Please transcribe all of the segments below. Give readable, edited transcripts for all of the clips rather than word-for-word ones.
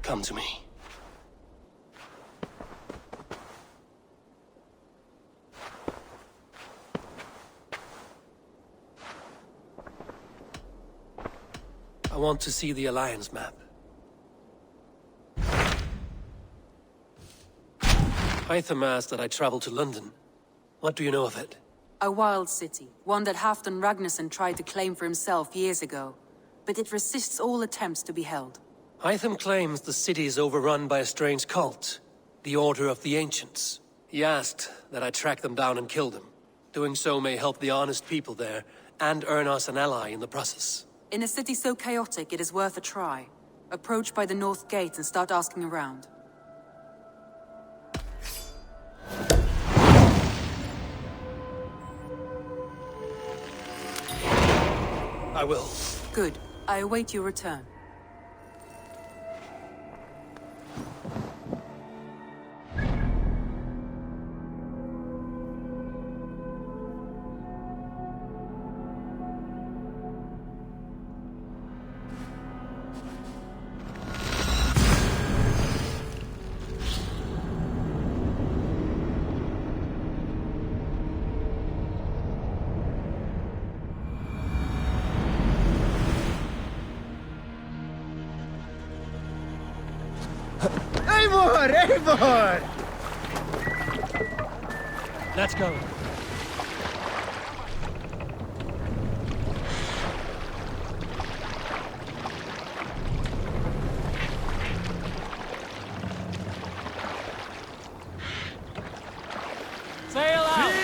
Come to me. I want to see the Alliance map. Hytham asked that I travel to London. What do you know of it? A wild city, one that Halfdan Ragnarsson tried to claim for himself years ago. But it resists all attempts to be held. Hytham claims the city is overrun by a strange cult, the Order of the Ancients. He asked that I track them down and kill them. Doing so may help the honest people there, and earn us an ally in the process. In a city so chaotic, it is worth a try. Approach by the North Gate and start asking around. I will. Good. I await your return. Eivor! Let's go. Sail out!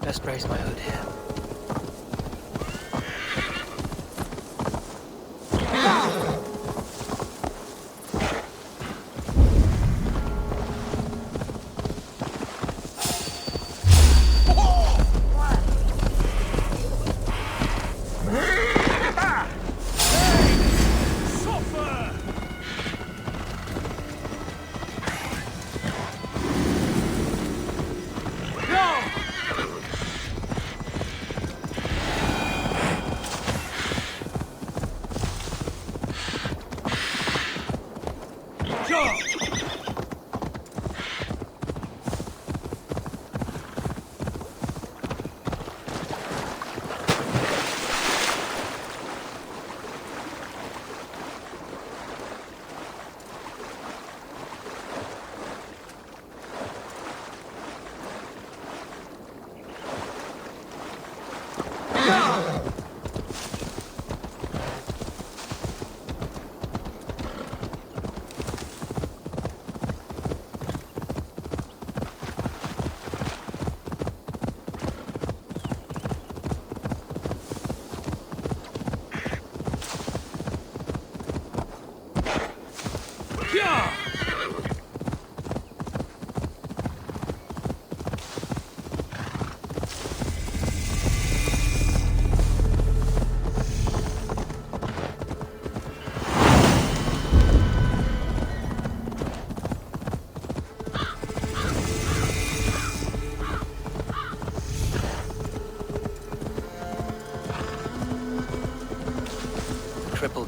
Best raise my hood here.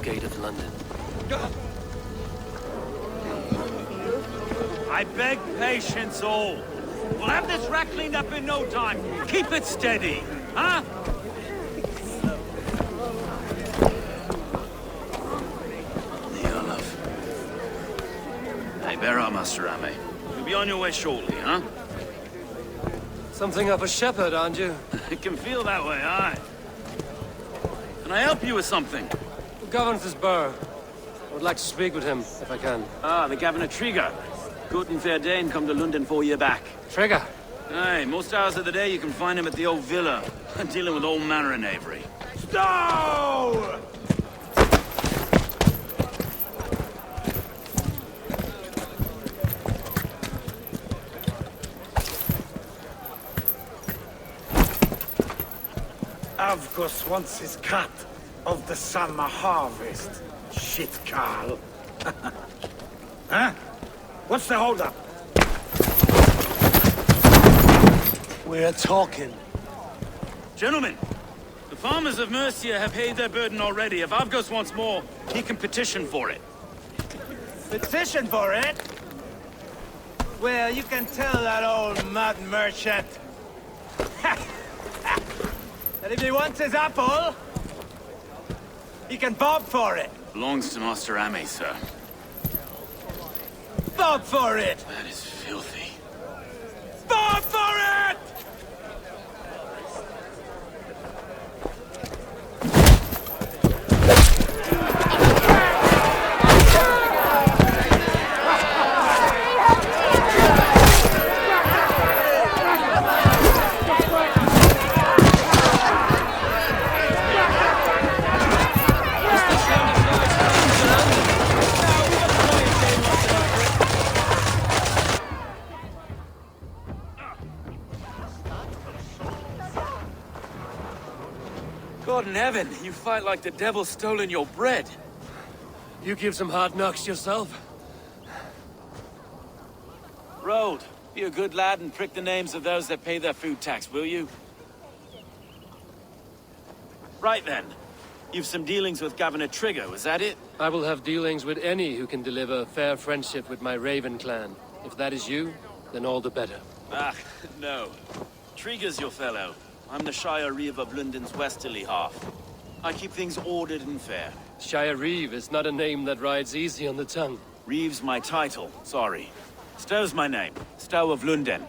Gate of London. I beg patience all. We'll have this wreck cleaned up in no time. Keep it steady, huh? Hey, bear up, Master Ame. You'll be on your way shortly, huh? Something of a shepherd, aren't you? It can feel that way, aye. Can I help you with something? The Governor's Burr. I would like to speak with him, if I can. Ah, the Governor Trigger. Guten Verdane come to London 4 year back. Trigger? Aye, most hours of the day you can find him at the old villa, dealing with all manner of knavery. Stow! Avgos wants his cut of the summer harvest. Shit, Carl. Huh? What's the holdup? We're talking. Gentlemen, the farmers of Mercia have paid their burden already. If Avgos wants more, he can petition for it. Petition for it? Well, you can tell that old mud merchant that if he wants his apple, he can bob for it. Belongs to Master Ame, sir. Bob for it! That is filthy. Bob for it! God in heaven, you fight like the devil's stolen your bread. You give some hard knocks yourself? Road, be a good lad and prick the names of those that pay their food tax, will you? Right then. You've some dealings with Governor Trigger, was that it? I will have dealings with any who can deliver fair friendship with my Raven clan. If that is you, then all the better. Ah, no. Trigger's your fellow. I'm the Shire Reeve of London's westerly half. I keep things ordered and fair. Shire Reeve is not a name that rides easy on the tongue. Reeve's my title, sorry. Stow's my name. Stow of London.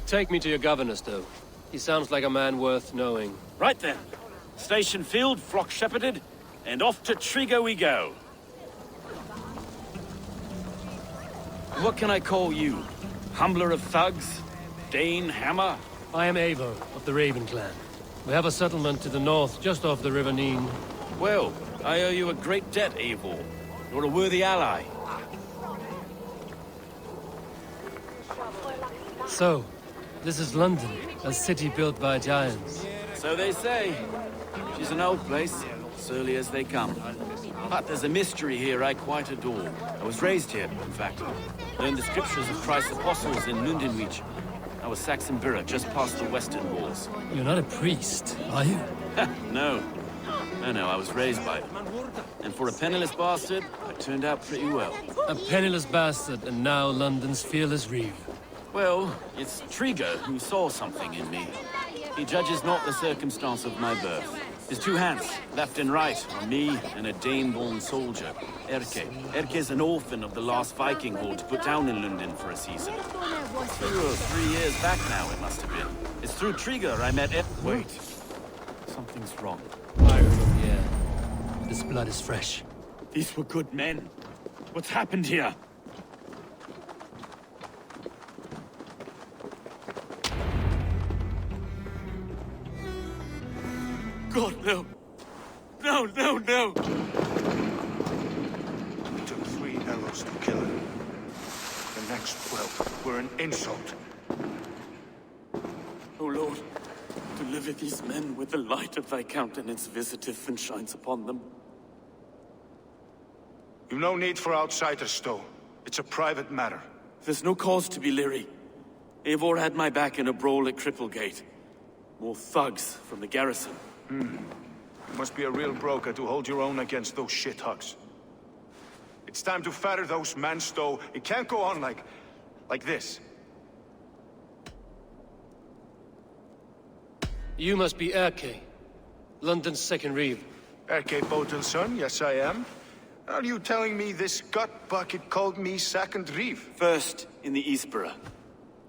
Take me to your governor, Stow. He sounds like a man worth knowing. Right then. Station filled, flock shepherded, and off to Trigger we go. What can I call you? Humbler of thugs? Dane Hammer? I am Eivor of the Raven clan. We have a settlement to the north, just off the River Neen. Well, I owe you a great debt, Eivor. You're a worthy ally. So, this is London, a city built by giants. So they say. She's an old place, surly as they come. But there's a mystery here I quite adore. I was raised here, in fact. Learned the scriptures of Christ's apostles in Lundenreach. I was Saxon Borough, just past the western walls. You're not a priest, are you? No. No, I was raised by them. And for a penniless bastard, I turned out pretty well. A penniless bastard, and now London's fearless reeve. Well, it's Trigger who saw something in me. He judges not the circumstance of my birth. His two hands, left and right, on me and a Dane-born soldier, Erke. Erke's an orphan of the last Viking horde put down in London for a season. 2 or 3 years back now, it must have been. It's through Trigger I met Wait. Something's wrong. I remember, yeah. This blood is fresh. These were good men. What's happened here? God, no. No, no, no! It took 3 arrows to kill her. The next 12 were an insult. O Lord, deliver these men with the light of thy countenance visiteth and shines upon them. You've no need for outsiders, Stowe. It's a private matter. There's no cause to be leery. Eivor had my back in a brawl at Cripplegate. More thugs from the garrison. You must be a real broker to hold your own against those shithugs. It's time to fetter those men, Stowe. It can't go on like this. You must be Erke, London's second reeve. Erke Boten's son, yes I am. Are you telling me this gut bucket called me second reeve? First in the Eastborough,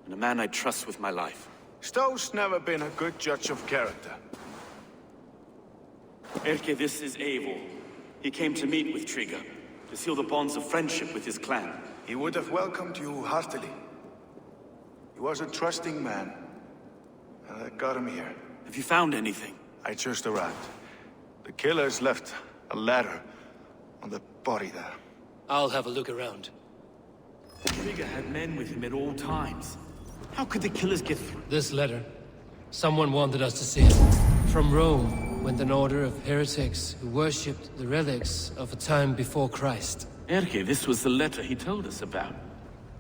and a man I trust with my life. Stowe's never been a good judge of character. Erke, this is Eivor. He came to meet with Trigger, to seal the bonds of friendship with his clan. He would have welcomed you heartily. He was a trusting man, and I got him here. Have you found anything? I just arrived. The killers left a letter on the body there. I'll have a look around. Trigger had men with him at all times. How could the killers get through? This letter. Someone wanted us to see it. From Rome went an order of heretics who worshipped the relics of a time before Christ. Erke, this was the letter he told us about.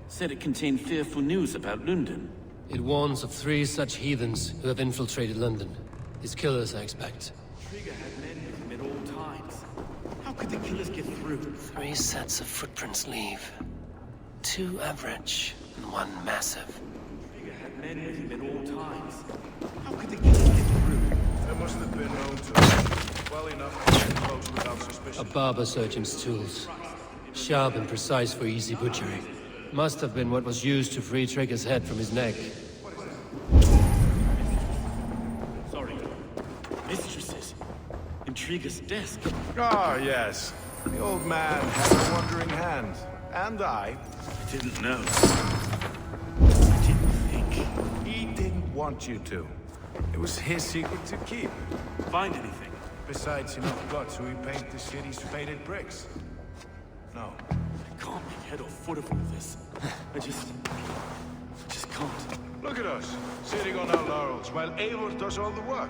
Said it contained fearful news about London. It warns of 3 such heathens who have infiltrated London. His killers, I expect. Trigger had men with him at all times. How could the killers get through? 3 sets of footprints leave. 2 average and 1 massive. Trigger had men with him at all times. How could the killers get through? There must have been known to well enough to get close without A suspicion. barber surgeon's tools. Sharp and precise for easy butchery. Must have been what was used to free Trigger's head from his neck. Sorry. Mistresses. In Trigger's desk. Ah, yes. The old man had a wandering hand. And I. I didn't know. I didn't think. He didn't want you to. It was his secret to keep. Find anything? Besides enough blood so he paint the city's faded bricks. No. I can't make head or foot of all this. I just can't. Look at us, sitting on our laurels while Eivor does all the work.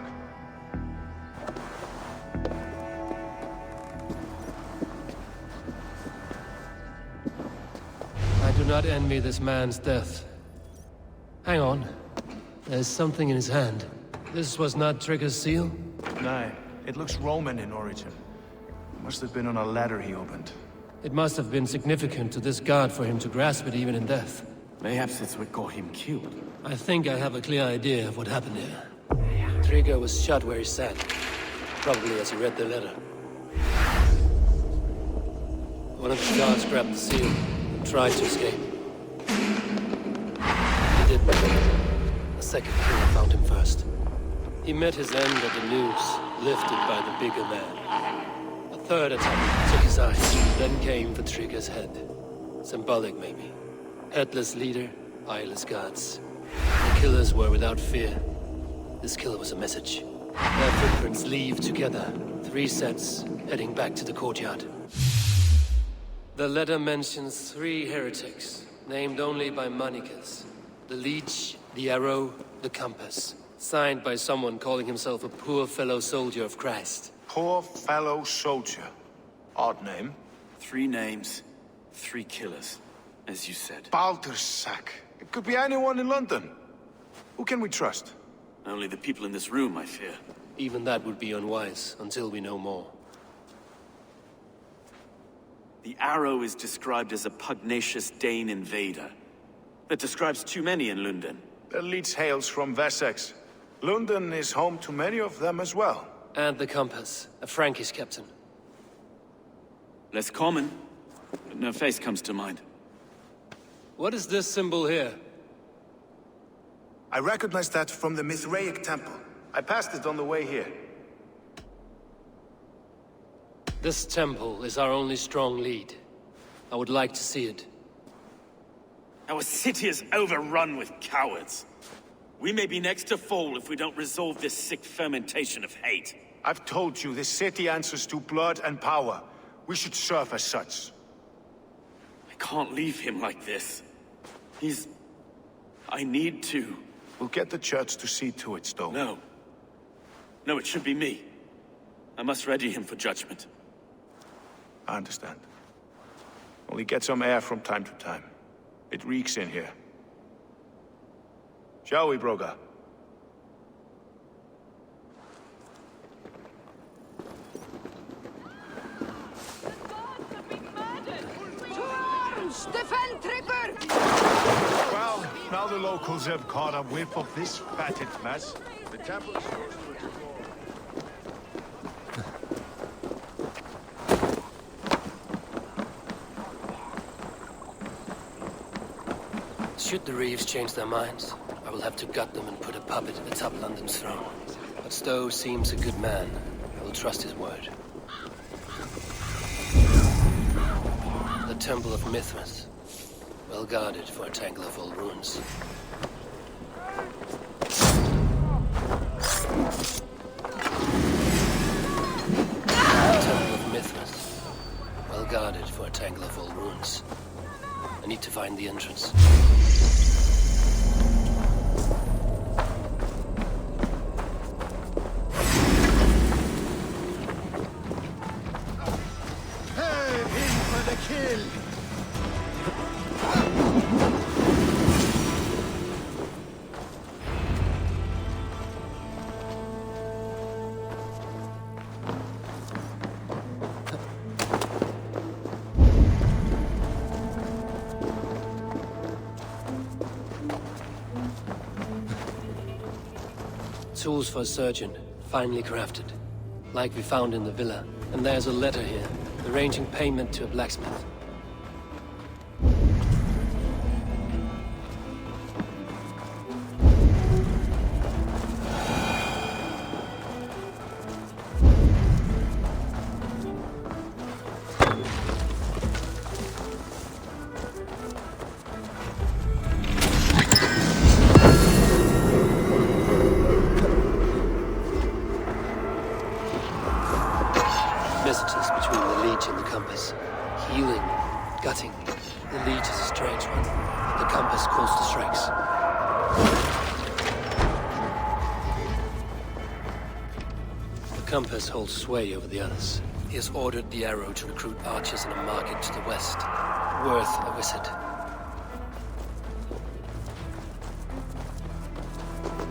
I do not envy this man's death. Hang on. There's something in his hand. This was not Trigger's seal? Nay, it looks Roman in origin. Must have been on a ladder he opened. It must have been significant to this god for him to grasp it even in death. Mayhaps it's what got him killed. I think I have a clear idea of what happened here. Trigger was shot where he sat. Probably as he read the letter. One of the guards grabbed the seal and tried to escape. He did, but a second killer found him first. He met his end at the noose, lifted by the bigger man. A third attack took his eyes, then came for Trigger's head. Symbolic, maybe. Headless leader, eyeless guards. The killers were without fear. This killer was a message. Their footprints leave together. 3 sets, heading back to the courtyard. The letter mentions 3 heretics, named only by Manikas. The Leech, the Arrow, the Compass. Signed by someone calling himself a poor fellow soldier of Christ. Poor fellow soldier. Odd name. 3 names, 3 killers, as you said. Baldersack. It could be anyone in London. Who can we trust? Only the people in this room, I fear. Even that would be unwise, until we know more. The Arrow is described as a pugnacious Dane invader. That describes too many in London. The Leech hails from Wessex. London is home to many of them as well. And the Compass, a Frankish captain. Less common, but no face comes to mind. What is this symbol here? I recognize that from the Mithraic temple. I passed it on the way here. This temple is our only strong lead. I would like to see it. Our city is overrun with cowards. We may be next to fall if we don't resolve this sick fermentation of hate. I've told you, this city answers to blood and power. We should serve as such. I can't leave him like this. I need to. We'll get the church to see to it, Stowe. No. No, it should be me. I must ready him for judgment. I understand. Only get some air from time to time. It reeks in here. Shall we, Broga? Defend Tripper! Well, now the locals have caught a whiff of this fatted mess. The temple is yours to explore. Should the Reeves change their minds, I will have to gut them and put a puppet atop London's throne. But Stowe seems a good man. I will trust his word. The Temple of Mithras. Well guarded for a tangle of old ruins. The Temple of Mithras. Well guarded for a tangle of old ruins. I need to find the entrance. Tools for a surgeon, finely crafted. Like we found in the villa. And there's a letter here, arranging payment to a blacksmith. Messages between the Leech and the Compass. Healing, gutting. The Leech is a strange one. The Compass calls to strikes. The Compass holds sway over the others. He has ordered the Arrow to recruit archers in a market to the west. Worth a visit.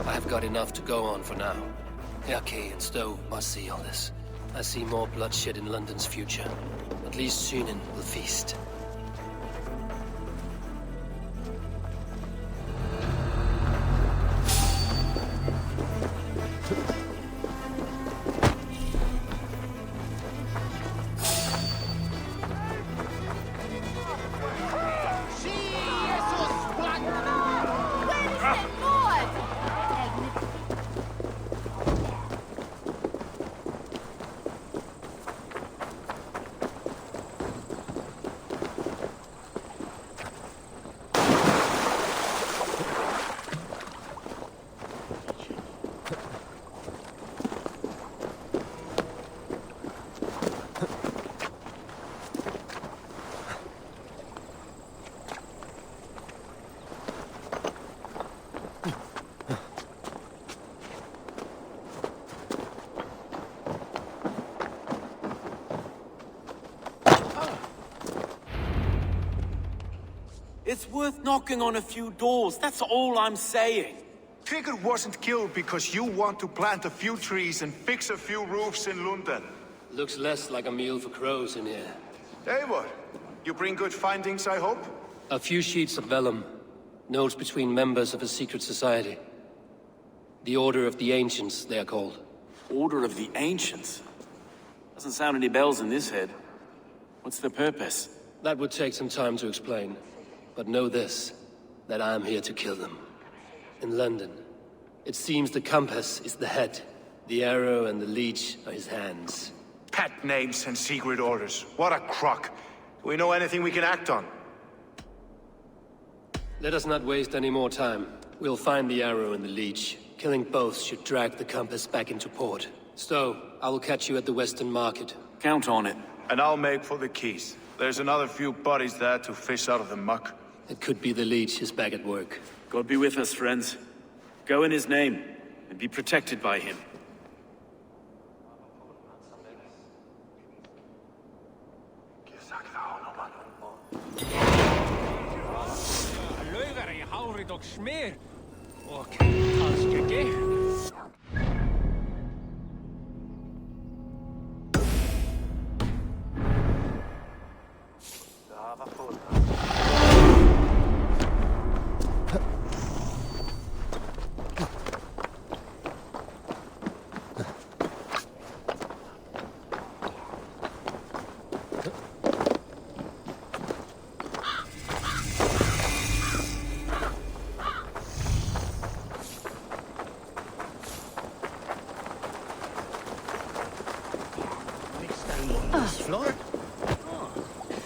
I have got enough to go on for now. Erke and Stowe must see all this. I see more bloodshed in London's future. At least Sunan will feast. It's worth knocking on a few doors, that's all I'm saying. Trigger wasn't killed because you want to plant a few trees and fix a few roofs in London. Looks less like a meal for crows in here. Hey, what? You bring good findings, I hope? A few sheets of vellum. Notes between members of a secret society. The Order of the Ancients, they are called. Order of the Ancients? Doesn't sound any bells in this head. What's the purpose? That would take some time to explain. But know this, that I am here to kill them. In London, it seems the compass is the head. The arrow and the leech are his hands. Pet names and secret orders. What a crock. Do we know anything we can act on? Let us not waste any more time. We'll find the arrow and the leech. Killing both should drag the compass back into port. Stowe, I will catch you at the Western Market. Count on it. And I'll make for the keys. There's another few bodies there to fish out of the muck. It could be the leech is back at work. God be with us, friends. Go in his name, and be protected by him.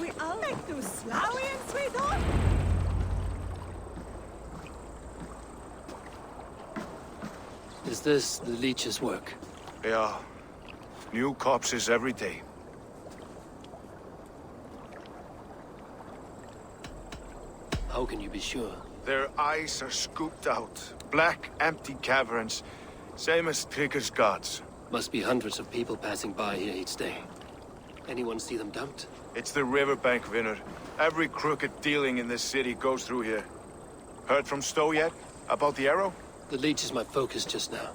We all like to slow in, sweetheart. Is this the leech's work? Yeah. New corpses every day. How can you be sure? Their eyes are scooped out. Black, empty caverns. Same as Trigger's gods. Must be hundreds of people passing by here each day. Anyone see them dumped? It's the riverbank, Vinner. Every crooked dealing in this city goes through here. Heard from Stowe yet? About the arrow? The leech is my focus just now.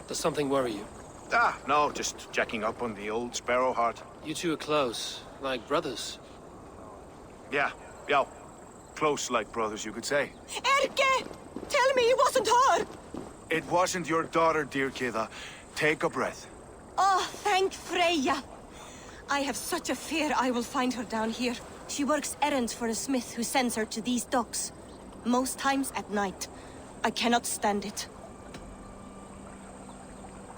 Does something worry you? Ah, no, just checking up on the old Sparrowheart. You two are close, like brothers. Yeah. Close like brothers, you could say. Erke! Tell me it wasn't her! It wasn't your daughter, dear Kida. Take a breath. Oh, thank Freya. I have such a fear I will find her down here. She works errands for a smith who sends her to these docks. Most times at night. I cannot stand it.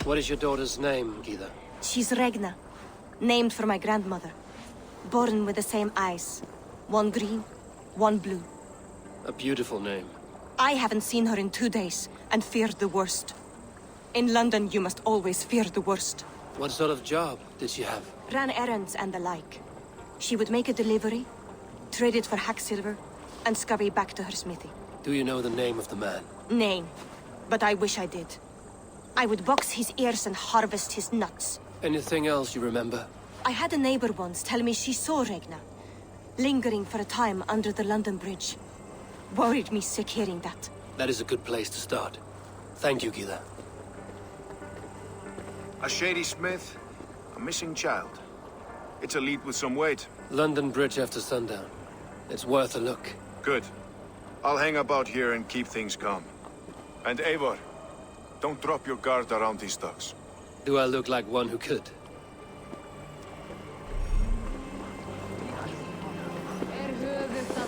What is your daughter's name, Gita? She's Regna, named for my grandmother. Born with the same eyes. One green, one blue. A beautiful name. I haven't seen her in 2 days, and feared the worst. In London, you must always fear the worst. What sort of job did she have? Ran errands and the like. She would make a delivery, trade it for hack silver, and scurry back to her smithy. Do you know the name of the man? Name, but I wish I did. I would box his ears and harvest his nuts. Anything else you remember? I had a neighbor once tell me she saw Regna, lingering for a time under the London Bridge. Worried me sick hearing that. That is a good place to start. Thank you, Gita. A shady smith, a missing child. It's a lead with some weight. London Bridge after sundown. It's worth a look. Good. I'll hang about here and keep things calm. And Eivor, don't drop your guard around these docks. Do I look like one who could?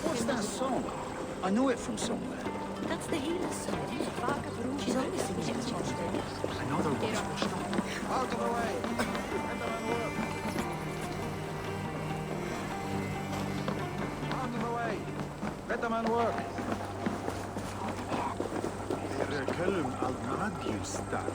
What's that song? I know it from somewhere. That's the healer's son. She's always singing it. Another one's washed up. Out of the way! Out of the way! Let the man work! Rekellum al-Nagyustan.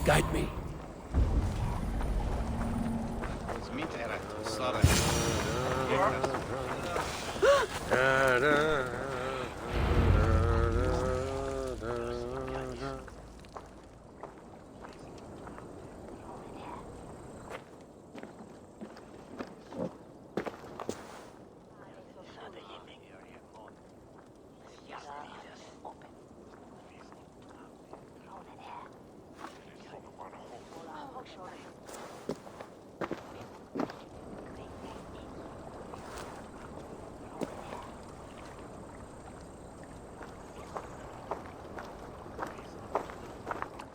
Guide me.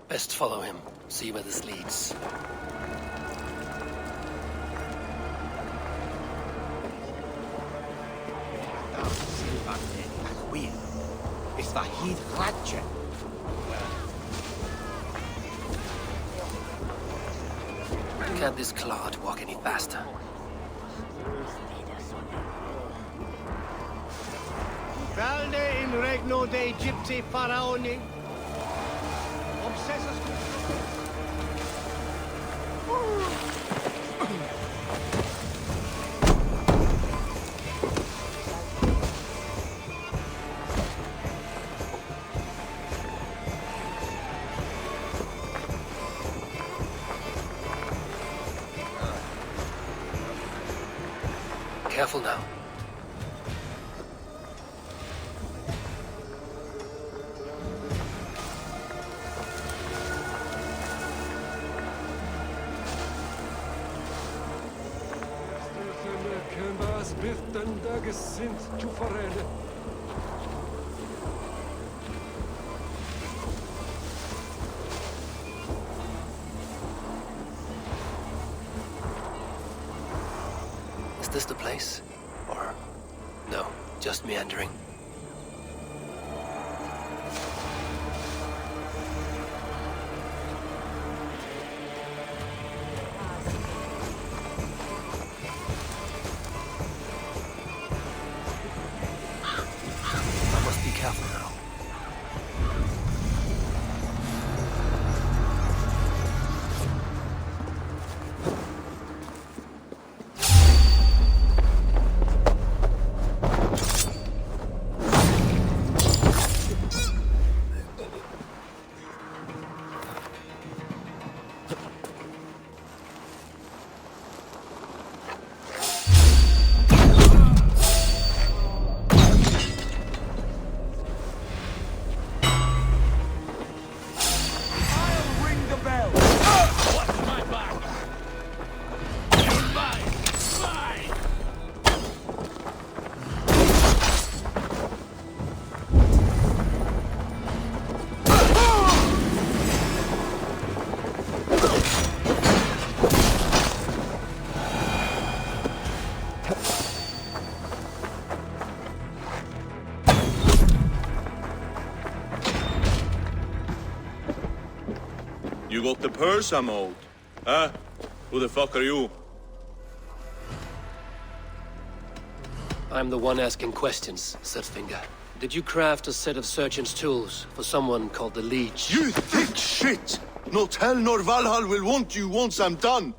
Best follow him, see where this leads. It's the Heath Ratchet. Can't this clod walk any faster? Valde in regno de Egypti faraoni. Obsessus. Careful now. Is this the place? Or... no, just meandering? I must be careful now. You got the purse I'm owed? Huh? Who the fuck are you? I'm the one asking questions, Finger. Did you craft a set of surgeon's tools for someone called the Leech? You thick shit! Not hell nor Valhalla will want you once I'm done!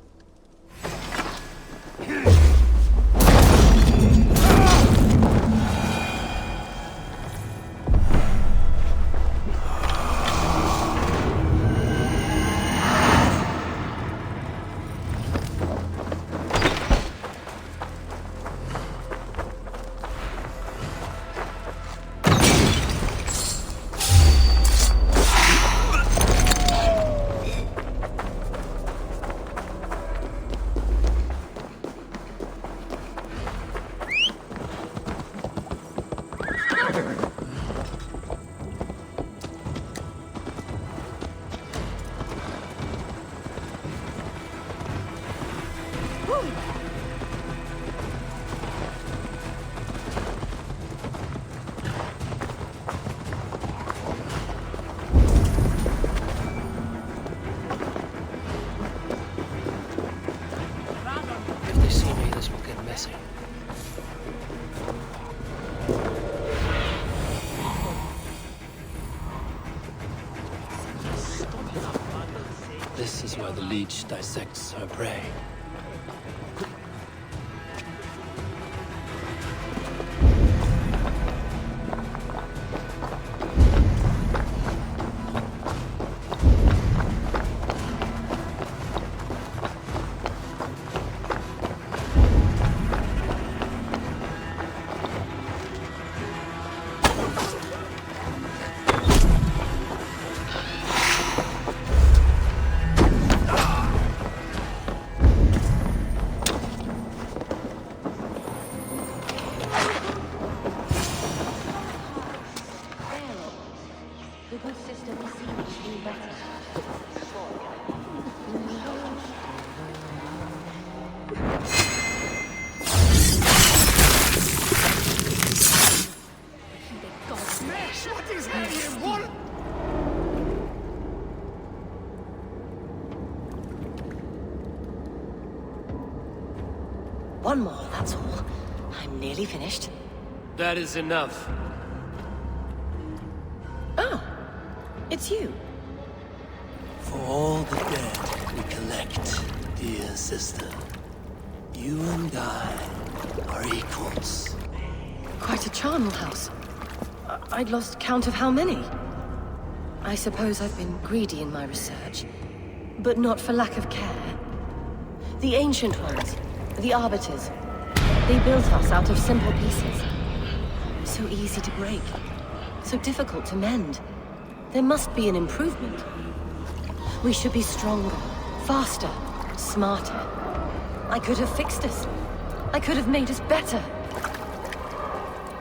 If they see me, this will get messy. This is where the Leech dissects her prey. The good sister will see what she do better. Smash! What is happening? What? One more, that's all. I'm nearly finished. That is enough. Oh, it's you. For all the dead we collect, dear sister, you and I are equals. Quite a charnel house. I'd lost count of how many. I suppose I've been greedy in my research, but not for lack of care. The ancient ones, the arbiters, they built us out of simple pieces. So easy to break, so difficult to mend. There must be an improvement. We should be stronger, faster, smarter. I could have fixed us. I could have made us better.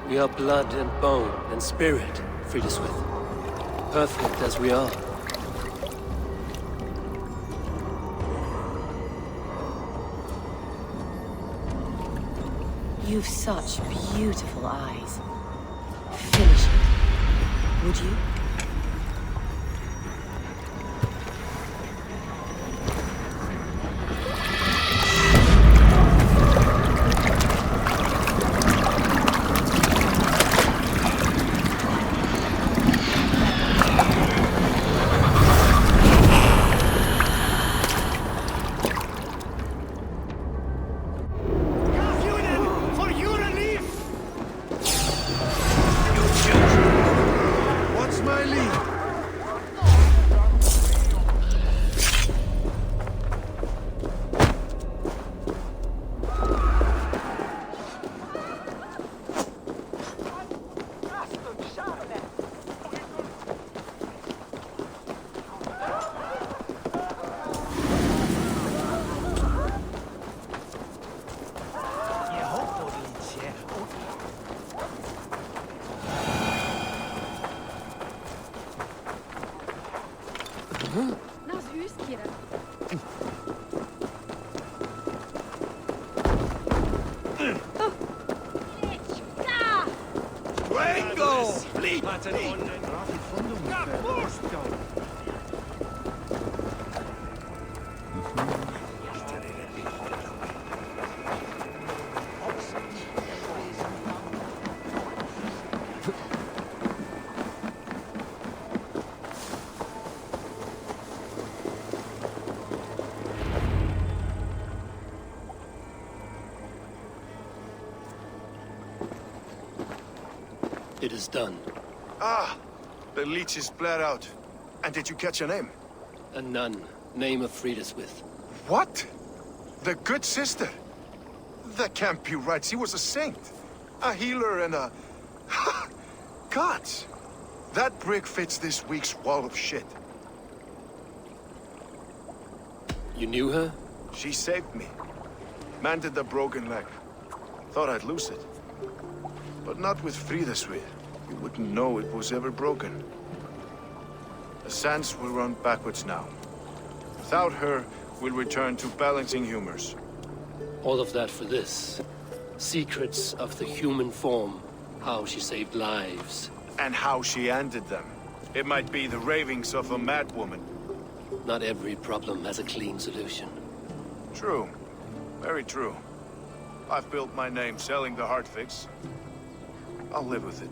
We are blood and bone and spirit, Frida Smith. Perfect as we are. You've such beautiful eyes. Finish it, would you? For your relief! What's my lead? It is done. Ah, the leech is bled out. And did you catch her name? A nun, name of Frida Smith. What? The good sister? That can't be right. She was a saint. A healer and a... Gods! That brick fits this week's wall of shit. You knew her? She saved me. Mended the broken leg. Thought I'd lose it. But not with Frida Smith. You wouldn't know it was ever broken. The sands will run backwards now. Without her, we'll return to balancing humors. All of that for this. Secrets of the human form. How she saved lives. And how she ended them. It might be the ravings of a madwoman. Not every problem has a clean solution. True. Very true. I've built my name selling the heart fix. I'll live with it.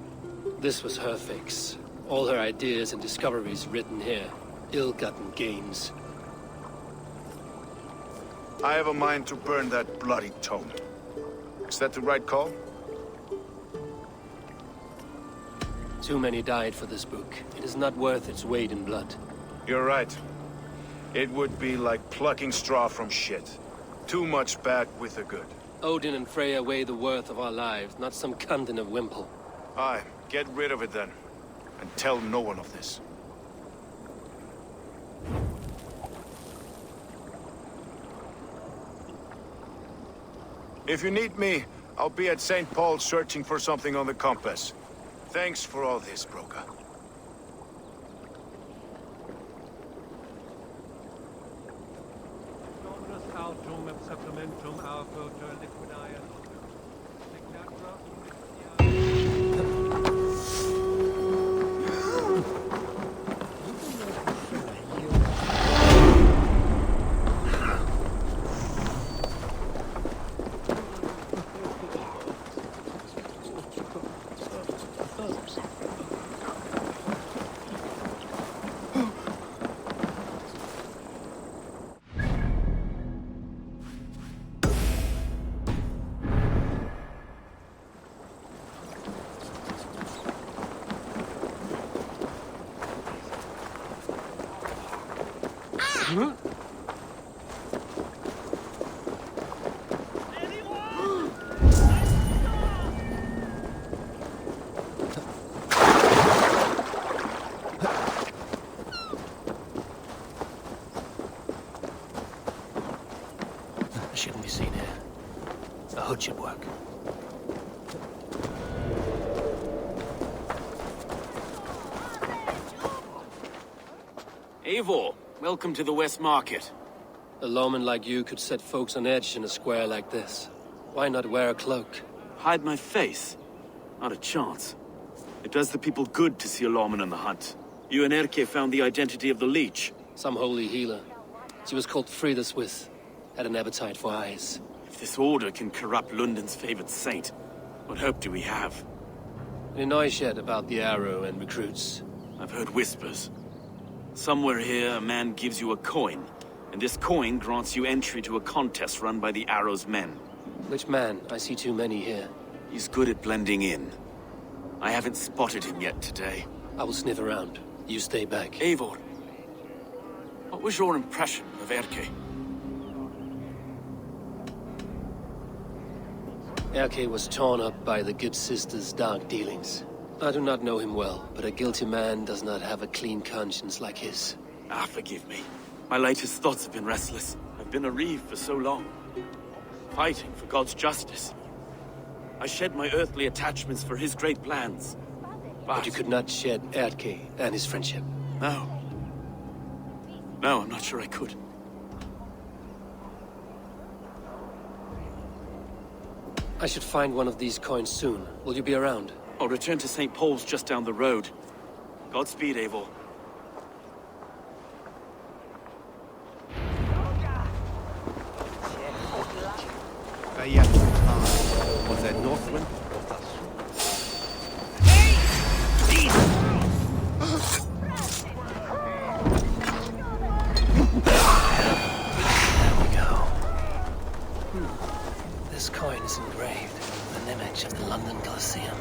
This was her fix. All her ideas and discoveries written here. Ill-gotten gains. I have a mind to burn that bloody tome. Is that the right call? Too many died for this book. It is not worth its weight in blood. You're right. It would be like plucking straw from shit. Too much bad with the good. Odin and Freya weigh the worth of our lives, not some cunt in a wimple. Aye, get rid of it then. And tell no one of this. If you need me, I'll be at St. Paul's searching for something on the compass. Thanks for all this, Broca. I shouldn't be seen here. A hood should work. Eivor, welcome to the West Market. A lawman like you could set folks on edge in a square like this. Why not wear a cloak? Hide my face? Not a chance. It does the people good to see a lawman on the hunt. You and Erke found the identity of the leech. Some holy healer. She was called Frida Swith. Had an appetite for eyes. If this order can corrupt London's favored saint, what hope do we have? Any noise yet about the arrow and recruits? I've heard whispers. Somewhere here, a man gives you a coin, and this coin grants you entry to a contest run by the Arrow's men. Which man? I see too many here. He's good at blending in. I haven't spotted him yet today. I will sniff around. You stay back. Eivor, what was your impression of Erke? Erke was torn up by the good sister's dark dealings. I do not know him well, but a guilty man does not have a clean conscience like his. Ah, forgive me. My latest thoughts have been restless. I've been a reeve for so long, fighting for God's justice. I shed my earthly attachments for his great plans. But you could not shed Erke and his friendship. No. No, I'm not sure I could. I should find one of these coins soon. Will you be around? I'll return to St. Paul's just down the road. Godspeed, Eivor. Was that Northwind? There we go. This coin is engraved with an image of the London Colosseum.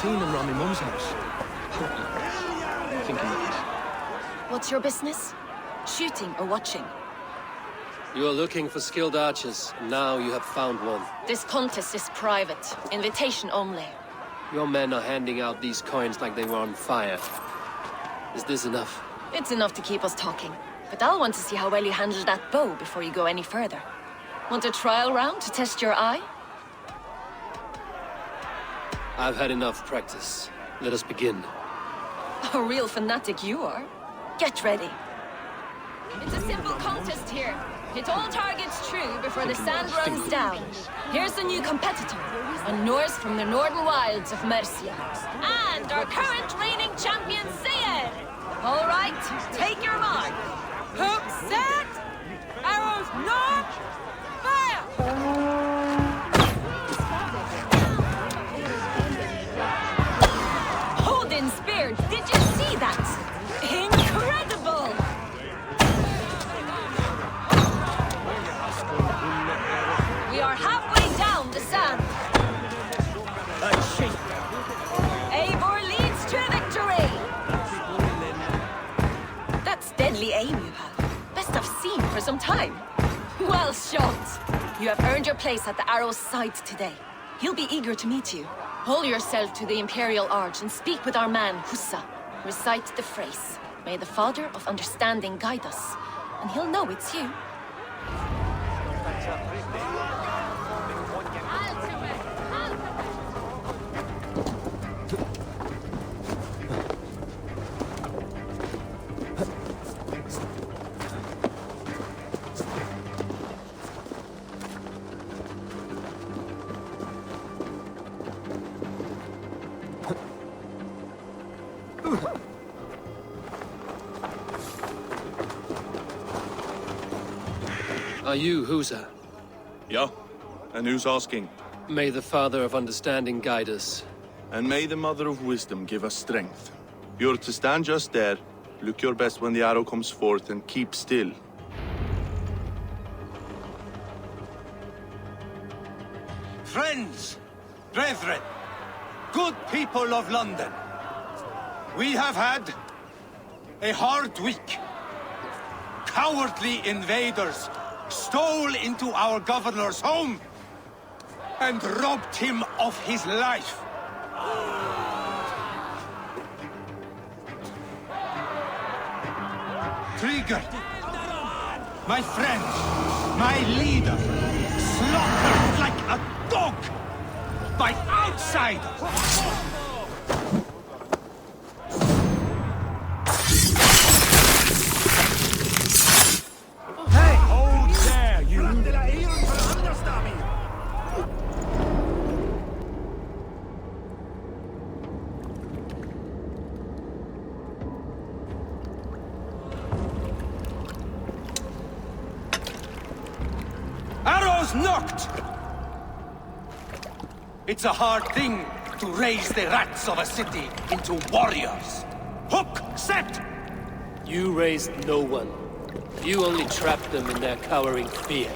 Seeing them around my mum's house. Thinking of this. What's your business? Shooting or watching? You are looking for skilled archers, and now you have found one. This contest is private. Invitation only. Your men are handing out these coins like they were on fire. Is this enough? It's enough to keep us talking. But I'll want to see how well you handle that bow before you go any further. Want a trial round to test your eye? I've had enough practice. Let us begin. A real fanatic you are. Get ready. It's a simple contest here. Hit all targets true before the sand runs down. Here's the new competitor, a Norse from the northern wilds of Mercia. And our current reigning champion, Seer! All right, take your mark. Hook set! Arrows knocked! Fire! Odin spear, did you see that? Incredible! We are halfway down the sand. Eivor leads to victory! That's deadly aim you have. Best I've seen for some time. Well shot! You have earned your place at the Arrow's side today. He'll be eager to meet you. Hold yourself to the Imperial Arch and speak with our man, Hussa. Recite the phrase. May the Father of Understanding guide us. And he'll know it's you. Are you Husa? Yeah, and who's asking? May the Father of Understanding guide us. And may the Mother of Wisdom give us strength. You're to stand just there, look your best when the arrow comes forth, and keep still. Friends, brethren, good people of London, we have had a hard week. Cowardly invaders stole into our governor's home and robbed him of his life. Trigger, my friend, my leader, slaughtered like a dog by outsiders. Arrows knocked! It's a hard thing to raise the rats of a city into warriors. Hook, set! You raised no one. You only trapped them in their cowering fear.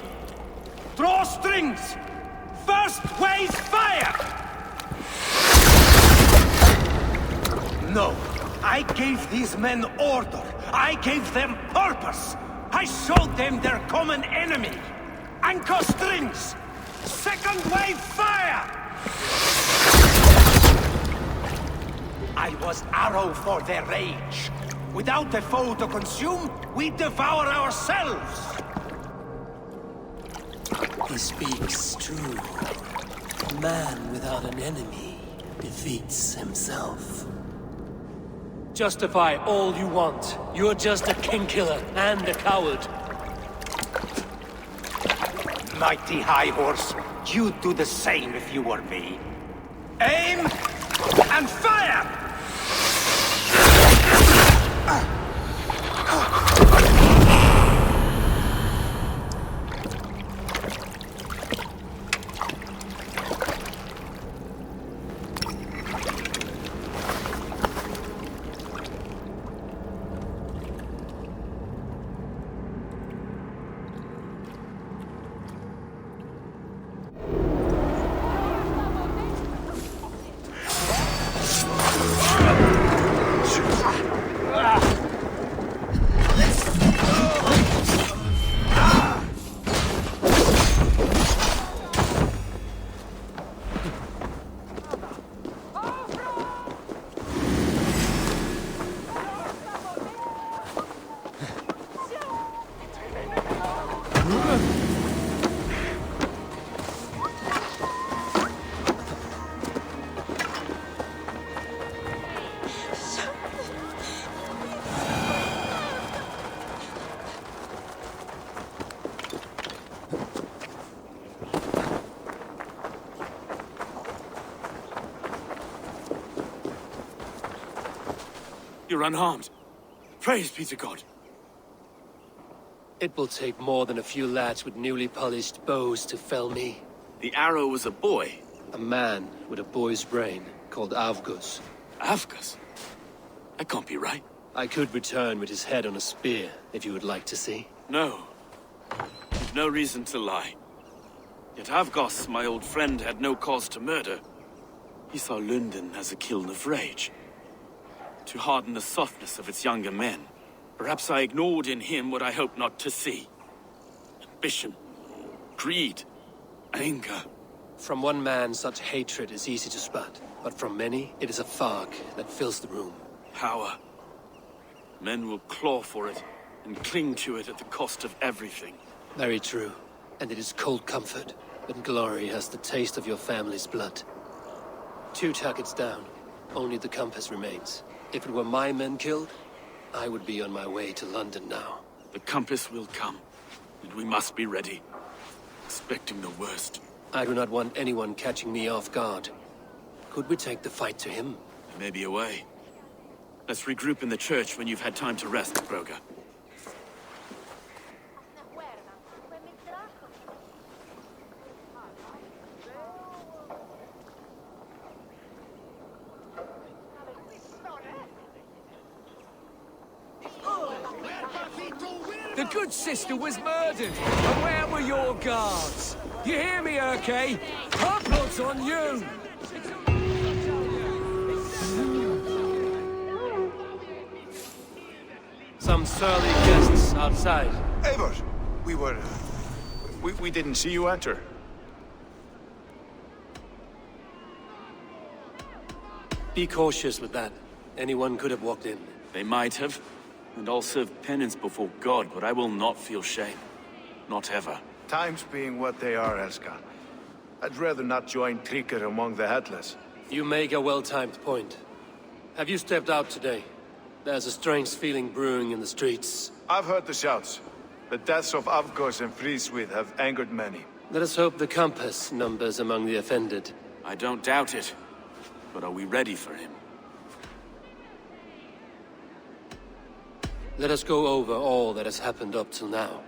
Draw strings! First wave fire! No, I gave these men order. I gave them purpose. I showed them their common enemy. Anchor strings! Second wave fire! I was arrow for their rage. Without a foe to consume, we devour ourselves! He speaks true. A man without an enemy defeats himself. Justify all you want. You're just a king-killer and a coward. Mighty High Horse, you'd do the same if you were me. Aim and fire! You're unharmed. Praise be to God. It will take more than a few lads with newly polished bows to fell me. The arrow was a boy. A man with a boy's brain, called Avgus. Avgus? That can't be right. I could return with his head on a spear, if you would like to see. No. You've no reason to lie. Yet Avgos, my old friend, had no cause to murder. He saw London as a kiln of rage. To harden the softness of its younger men. Perhaps I ignored in him what I hoped not to see. Ambition, greed, anger. From one man, such hatred is easy to spot. But from many, it is a fog that fills the room. Power. Men will claw for it, and cling to it at the cost of everything. Very true. And it is cold comfort, when glory has the taste of your family's blood. 2 targets down. Only the compass remains. If it were my men killed, I would be on my way to London now. The compass will come, and we must be ready. Expecting the worst. I do not want anyone catching me off guard. Could we take the fight to him? There may be a way. Let's regroup in the church when you've had time to rest, Broga. The good sister was murdered, and where were your guards? You hear me, Urke? Her blood's on you! Some surly guests outside. Eivor! We didn't see you enter. Be cautious with that. Anyone could have walked in. They might have, and I'll serve penance before God, but I will not feel shame. Not ever. Times being what they are, Elskar. I'd rather not join Tríkr among the Headless. You make a well-timed point. Have you stepped out today? There's a strange feeling brewing in the streets. I've heard the shouts. The deaths of Avgos and Fríswith have angered many. Let us hope the compass numbers among the offended. I don't doubt it. But are we ready for him? Let us go over all that has happened up till now.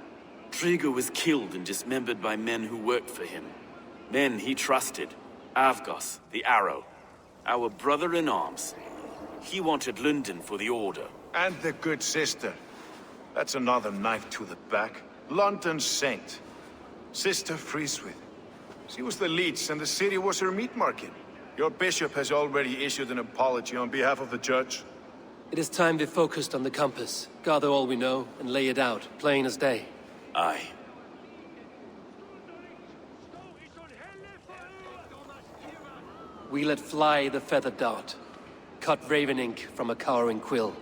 Trígr was killed and dismembered by men who worked for him. Men he trusted. Avgos, the Arrow. Our brother-in-arms. He wanted London for the Order. And the good sister. That's another knife to the back. London's saint. Sister Fríswith. She was the leech and the city was her meat market. Your bishop has already issued an apology on behalf of the church. It is time we focused on the compass, gather all we know, and lay it out, plain as day. Aye. We let fly the feathered dart, cut raven ink from a cowering quill.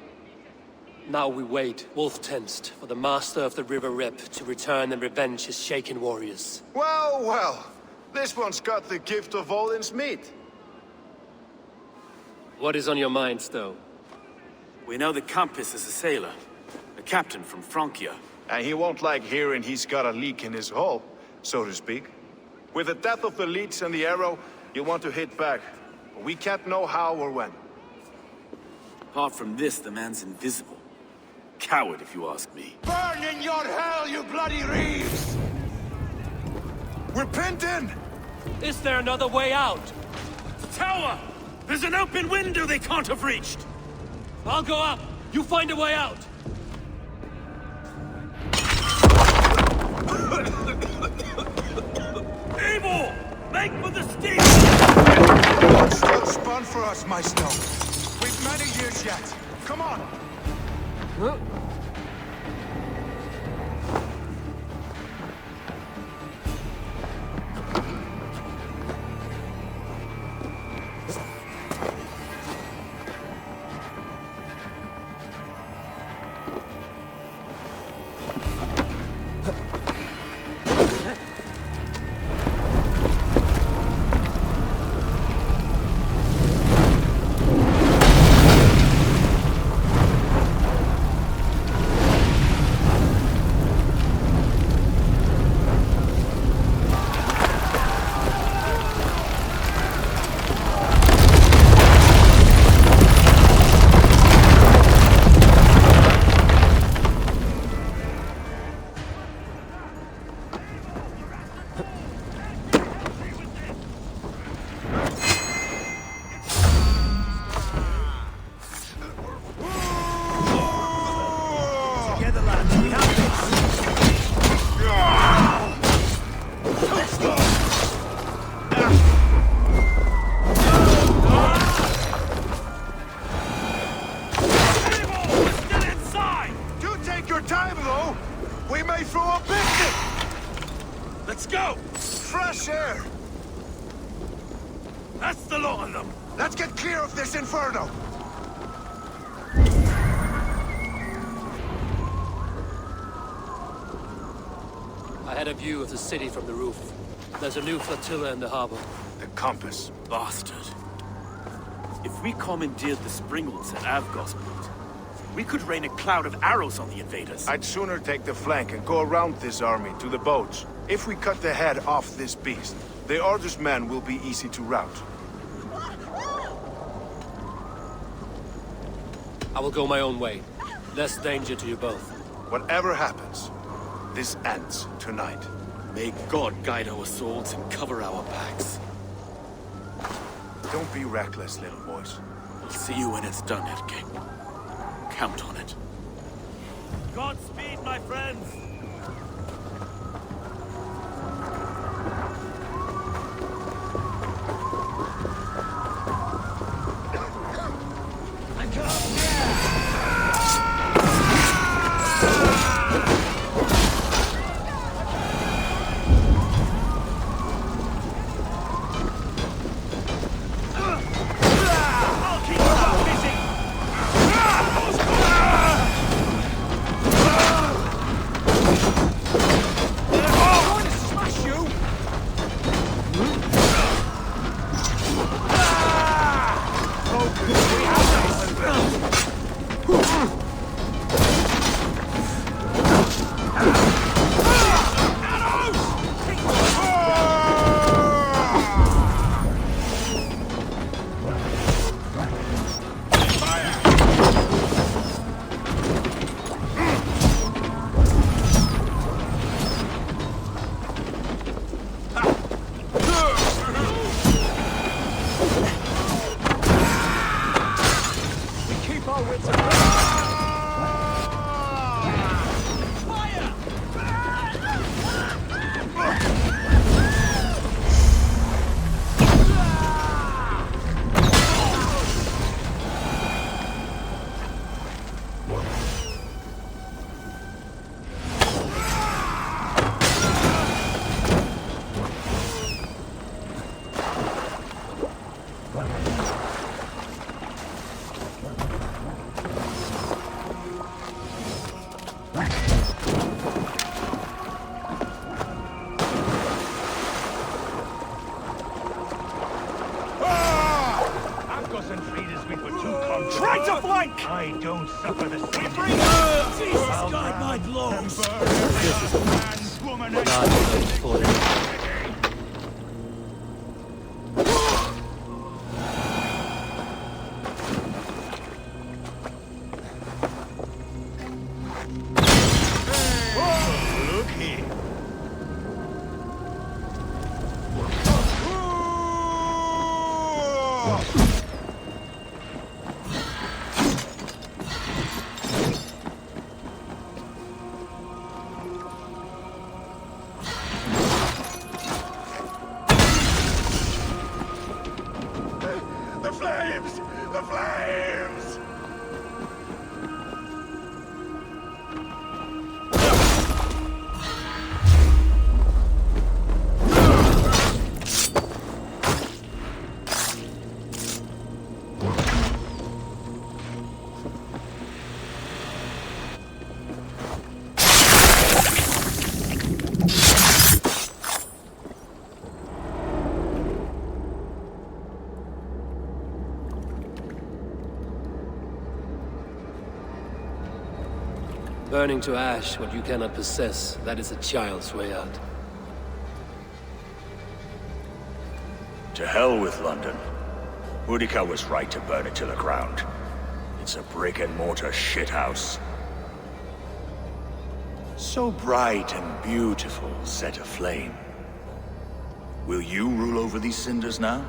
Now we wait, wolf-tensed, for the master of the River Rep to return and revenge his shaken warriors. Well, well. This one's got the gift of Odin's meat. What is on your mind, Stowe? We know the compass is a sailor. A captain from Francia. And he won't like hearing he's got a leak in his hull, so to speak. With the death of the leech and the arrow, you'll want to hit back. But we can't know how or when. Apart from this, the man's invisible. Coward, if you ask me. Burn in your hell, you bloody reeves! We're pinned in! Is there another way out? Tower! There's an open window they can't have reached! I'll go up! You find a way out! Evil! Make for the steep! God's still spun for us, my Snow. We've many years yet. Come on! Huh? fresh air! That's the lot of them! Let's get clear of this inferno! I had a view of the city from the roof. There's a new flotilla in the harbor. The compass. Bastard. If we commandeered the springalds at Avgosport, we could rain a cloud of arrows on the invaders. I'd sooner take the flank and go around this army to the boats. If we cut the head off this beast, the Order's men will be easy to rout. I will go my own way. Less danger to you both. Whatever happens, this ends tonight. May God guide our swords and cover our backs. Don't be reckless, little boys. We'll see you when it's done, Erke. Count on it. Godspeed, my friends! Try to flank! I don't suffer the same. Jesus, guide my blows! Look here. The flames! The flames! Burning to ash what you cannot possess, that is a child's way out. To hell with London. Boudica was right to burn it to the ground. It's a brick-and-mortar shithouse. So bright and beautiful, set aflame. Will you rule over these cinders now?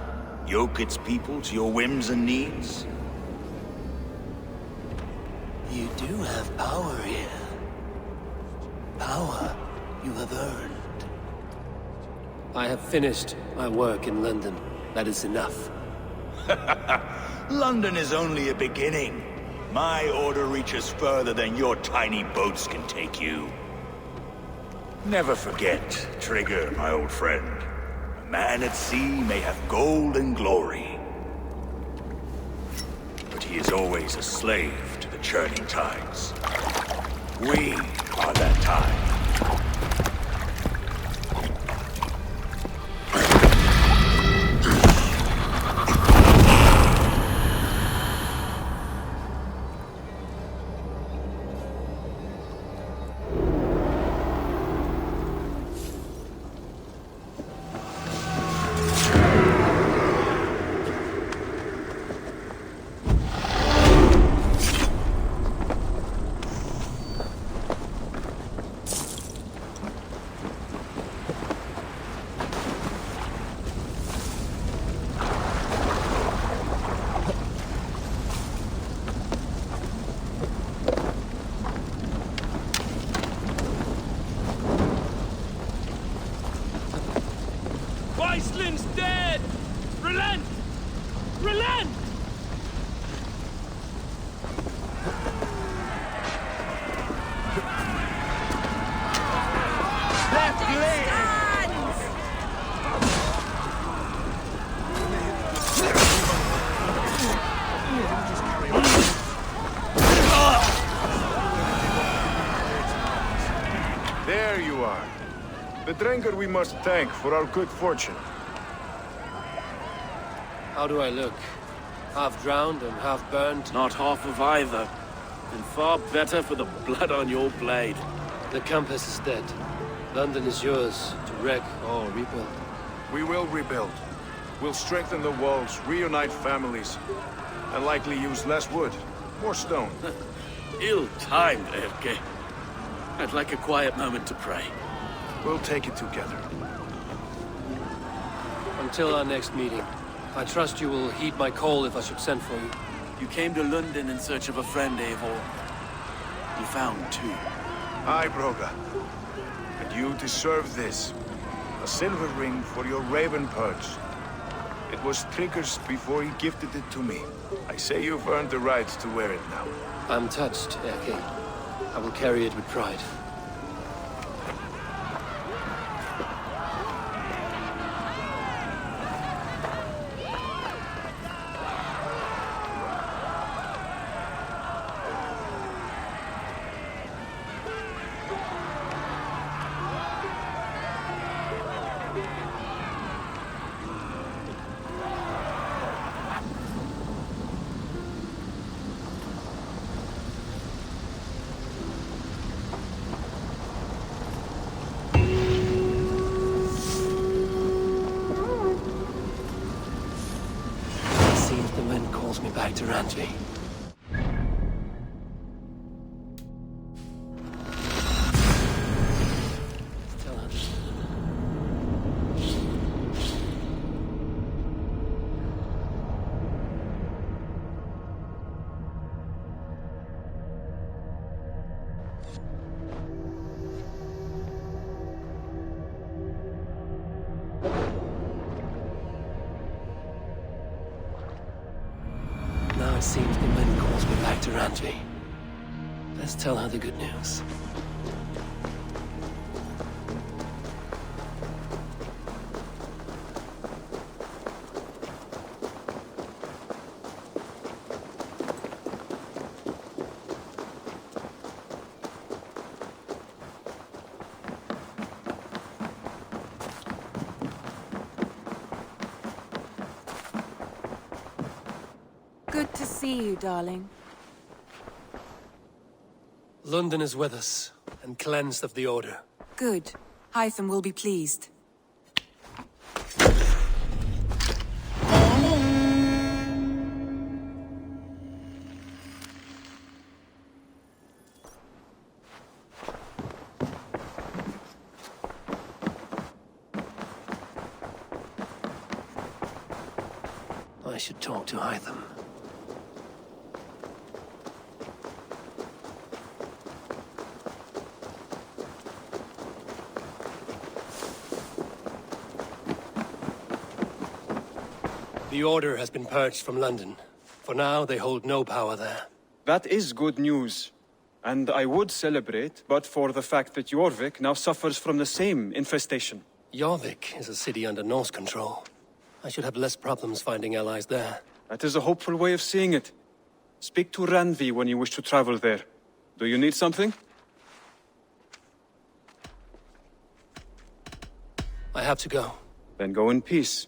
Yoke its people to your whims and needs? You do have power here. Power you have earned. I have finished my work in London. That is enough. London is only a beginning. My order reaches further than your tiny boats can take you. Never forget, Trigger, my old friend. A man at sea may have gold and glory, but he is always a slave to the churning tides. We are that tide. Iceland's dead! Relent! Relent! Left leg! There you are. The drinker we must thank for our good fortune. How do I look? Half drowned and half burned? Not half of either. And far better for the blood on your blade. The Compass is dead. London is yours, to wreck or rebuild. We will rebuild. We'll strengthen the walls, reunite families, and likely use less wood, more stone. Ill-timed, Erke. I'd like a quiet moment to pray. We'll take it together. Until our next meeting, I trust you will heed my call if I should send for you. You came to London in search of a friend, Eivor. You found two. Aye, Broga. And you deserve this. A silver ring for your raven perch. It was Trigger's before he gifted it to me. I say you've earned the right to wear it now. I'm touched, Erke. I will carry it with pride. Me back to Randvi. Tell her. Now it seems the wind calls me back to Randvi. Let's tell her the good news. Good to see you, darling. London is with us, and cleansed of the Order. Good. Hytham will be pleased. I should talk to Hytham. The Order has been purged from London. For now, they hold no power there. That is good news. And I would celebrate, but for the fact that Jorvik now suffers from the same infestation. Jorvik is a city under Norse control. I should have less problems finding allies there. That is a hopeful way of seeing it. Speak to Ranvi when you wish to travel there. Do you need something? I have to go. Then go in peace.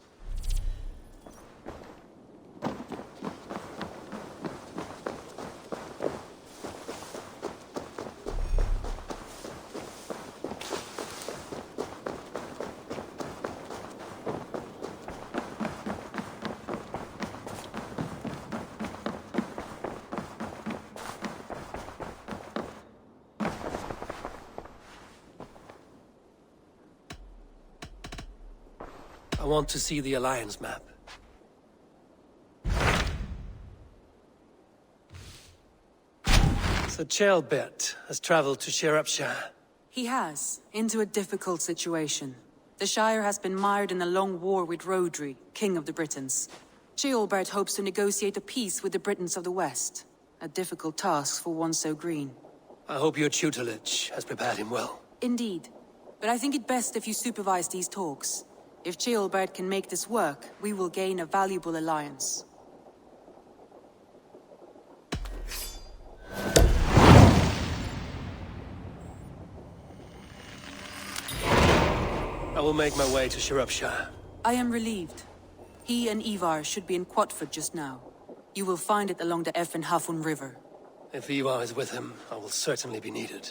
I want to see the Alliance map. So Ceolbert has traveled to Shropshire. He has, into a difficult situation. The Shire has been mired in a long war with Rhodri, King of the Britons. Ceolbert hopes to negotiate a peace with the Britons of the West. A difficult task for one so green. I hope your tutelage has prepared him well. Indeed. But I think it best if you supervise these talks. If Ceolbert can make this work, we will gain a valuable alliance. I will make my way to Shropshire. I am relieved. He and Ivar should be in Quatford just now. You will find it along the Effen Hafun River. If Ivar is with him, I will certainly be needed.